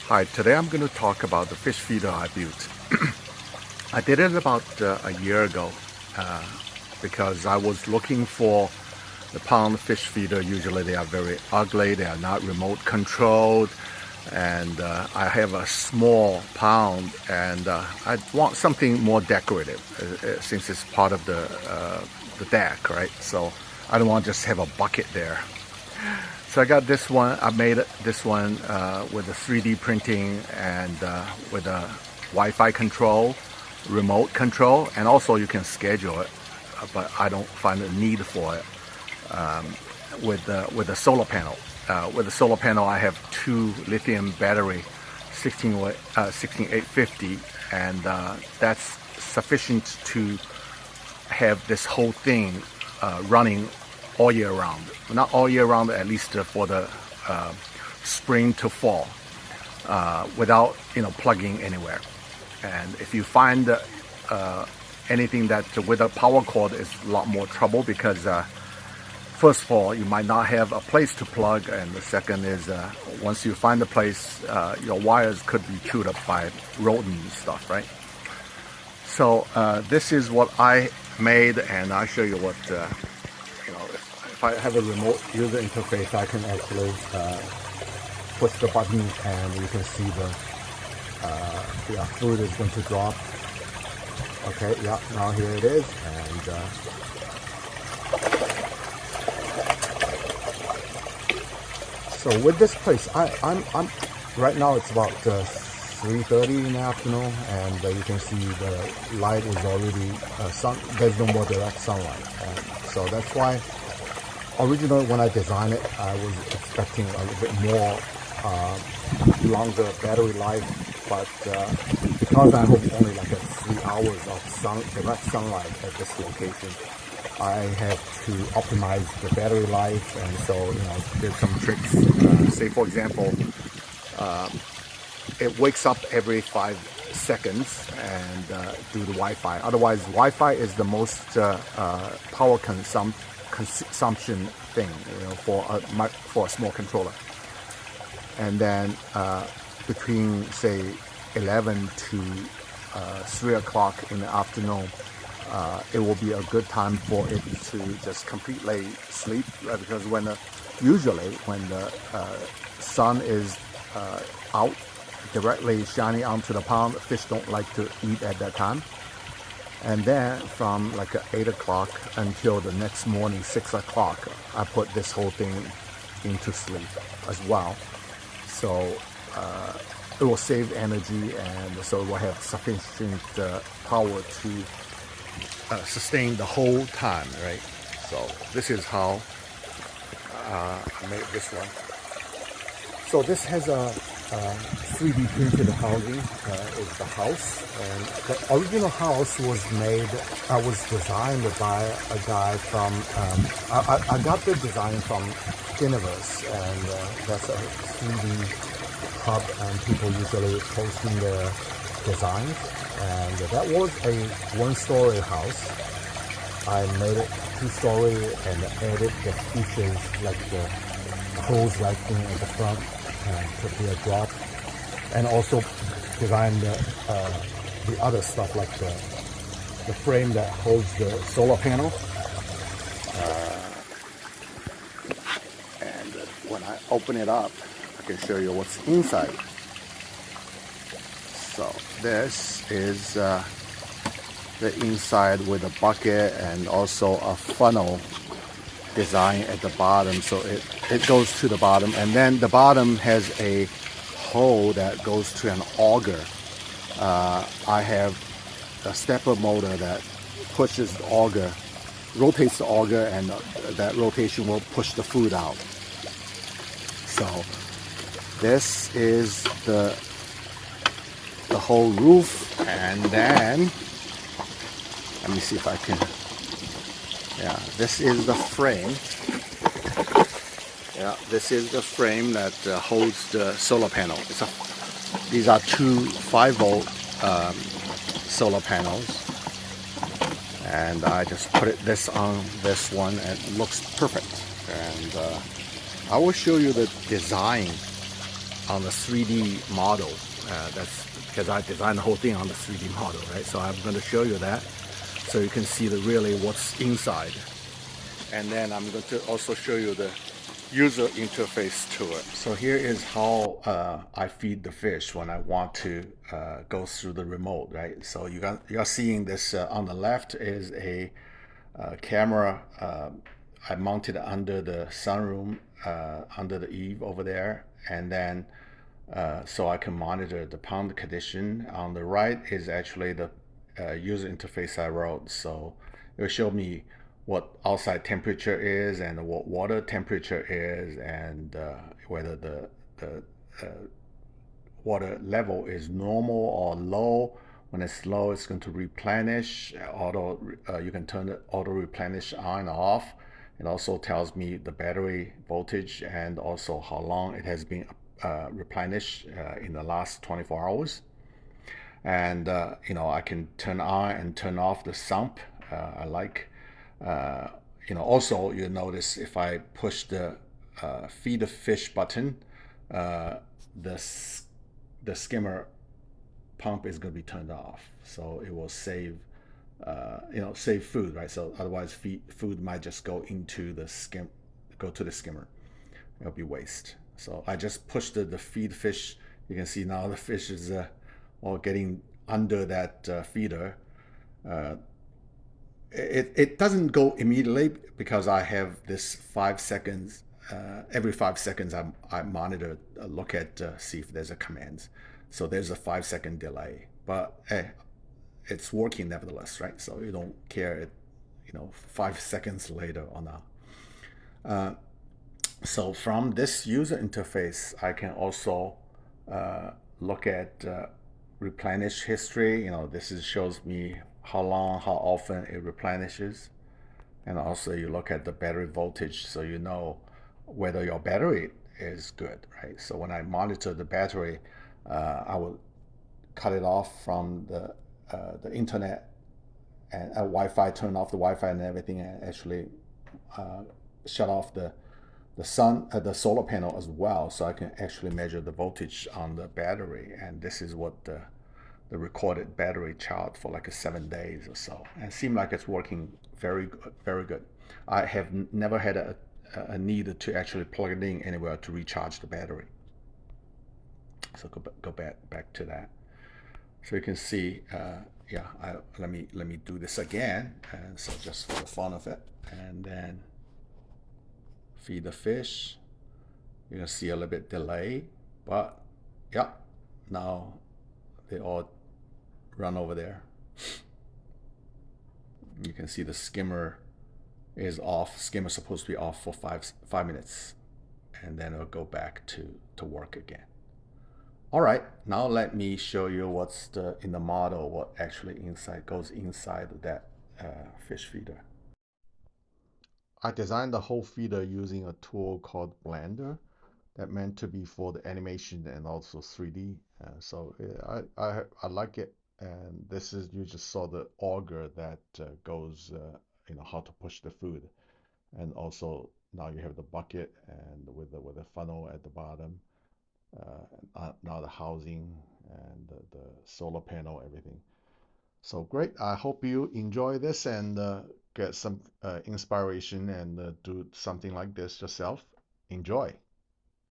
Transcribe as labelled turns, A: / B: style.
A: Hi, today I'm going to talk about the fish feeder I built. I did it about a year ago because I was looking for the pond fish feeder. Usually they are very ugly, they are not remote controlled, and I have a small pond and I want something more decorative since it's part of the deck, right? So I don't want to just have a bucket there. So I got this one. I made this one with a 3D printing and with a Wi-Fi control, remote control, and also you can schedule it, but I don't find a need for it. With a solar panel. With the solar panel, I have two lithium battery, 16850, and that's sufficient to have this whole thing running all year round. Not all year round, at least for the spring to fall, without plugging anywhere. And if you find anything that with a power cord is a lot more trouble, because first of all, you might not have a place to plug, and the second is once you find a place, your wires could be chewed up by rodents and stuff, right? So this is what I made, and I'll show you what if I have a remote user interface, I can actually push the button and you can see the food is going to drop. Okay, yeah, now here it is. And so with this place, I'm right now it's about 3:30 in the afternoon, and you can see the light is already there's no more direct sunlight, and so that's why originally when I designed it, I was expecting a little bit more longer battery life, but because I have only like 3 hours of direct sunlight at this location, I have to optimize the battery life. And so there's some tricks. Say for example, it wakes up every 5 seconds and do the Wi-Fi. Otherwise, Wi-Fi is the most power consumption thing, for a small controller. And then between say 11 to 3 o'clock in the afternoon, it will be a good time for it to just completely sleep, because usually when the sun is out directly shining onto the pond, fish don't like to eat at that time. And then from like 8 o'clock until the next morning 6 o'clock, I put this whole thing into sleep as well. So it will save energy, and so it will have sufficient power to sustain the whole time, right? So this is how I made this one. So this has a 3D printed housing, is the house, and the original house was designed by a guy from I got the design from Universe, and that's a 3D hub, and people usually posting their designs. And that was a 1-story house. I made it 2-story and added the features like the hose lighting at the front to be a drop, and also designed the other stuff like the frame that holds the solar panel. And when I open it up, I can show you what's inside. So this is the inside with a bucket and also a funnel design at the bottom, so it goes to the bottom, and then the bottom has a hole that goes to an auger. I have a stepper motor that pushes the auger, rotates the auger, and that rotation will push the food out. So this is the whole roof, and then let me see if I can. Yeah, this is the frame. Yeah, this is the frame that holds the solar panel. These are two 5-volt solar panels, and I just put this on this one, and it looks perfect. And I will show you the design on the 3D model. That's because I designed the whole thing on the 3D model, right? So I'm going to show you that so you can see the really what's inside. And then I'm going to also show you the user interface to it. So here is how I feed the fish when I want to go through the remote, right? So you're seeing this on the left is a camera I mounted under the sunroom, under the eave over there, and then so I can monitor the pond condition. On the right is actually the user interface I wrote. So it will show me what outside temperature is and what water temperature is, and whether the water level is normal or low. When it's low, it's going to replenish. You can turn the auto replenish on and off. It also tells me the battery voltage and also how long it has been replenished in the last 24 hours. And I can turn on and turn off the sump. I like. Also you notice if I push the feed the fish button, the skimmer pump is going to be turned off, so it will save save food, right? So otherwise food might just go into the skimmer. It'll be waste. So I just pushed the feed fish. You can see now the fish is all getting under that feeder. It doesn't go immediately because I have this 5 seconds. Every 5 seconds, I monitor, look at, see if there's a command. So there's a 5 second delay, but hey, it's working nevertheless, right? So you don't care, 5 seconds later or not. So from this user interface, I can also look at replenish history. This shows me how long, how often it replenishes. And also you look at the battery voltage, so you know whether your battery is good, right? So when I monitor the battery, I will cut it off from the internet and Wi-Fi, turn off the Wi-Fi and everything, and actually shut off the the solar panel as well, so I can actually measure the voltage on the battery. And this is what the recorded battery charge for like 7 days or so, and it seemed like it's working very good, very good. I have never had a need to actually plug it in anywhere to recharge the battery. So go back to that. So you can see, yeah. Let me do this again, and so just for the fun of it, and then feed the fish. You're gonna see a little bit delay, but yeah, now they all run over there. You can see the skimmer is off. Skimmer is supposed to be off for 5 minutes, and then it'll go back to work again. All right, now let me show you what's in the model, what actually goes inside that fish feeder. I designed the whole feeder using a tool called Blender that meant to be for the animation and also 3D. So I like it. And this is, you just saw the auger that goes, how to push the food. And also now you have the bucket and with the funnel at the bottom. Now the housing and the solar panel, everything. So great. I hope you enjoy this and get some inspiration and do something like this yourself. Enjoy.